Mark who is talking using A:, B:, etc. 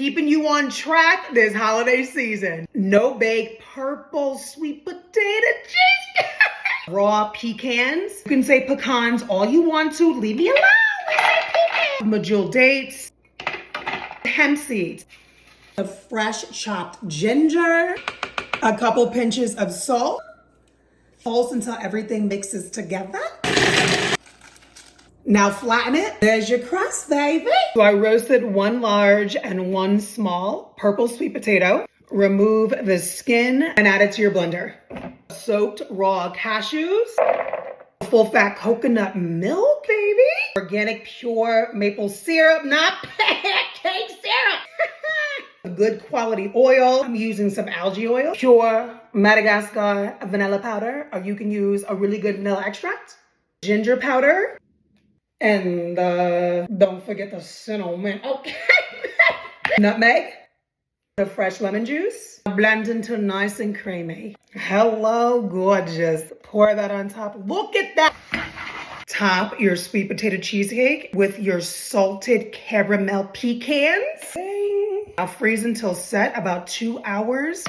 A: keeping you on track this holiday season. No bake purple sweet potato cheesecake. Raw pecans. You can say pecans all you want to. Leave me alone. Medjool dates. Hemp seeds. A fresh chopped ginger. A couple pinches of salt. Pulse until everything mixes together. Now flatten it. There's your crust, baby. So I roasted one large and one small purple sweet potato. Remove the skin and add it to your blender. Soaked raw cashews. Full fat coconut milk, baby. Organic pure maple syrup, not pancake syrup. Good quality oil. I'm using some algae oil. Pure Madagascar vanilla powder, or you can use a really good vanilla extract. Ginger powder. And don't forget the cinnamon. Okay. Nutmeg. The fresh lemon juice. Blend until nice and creamy. Hello, gorgeous. Pour that on top. Look at that. Top your sweet potato cheesecake with your salted caramel pecans. I'll freeze until set, about 2 hours.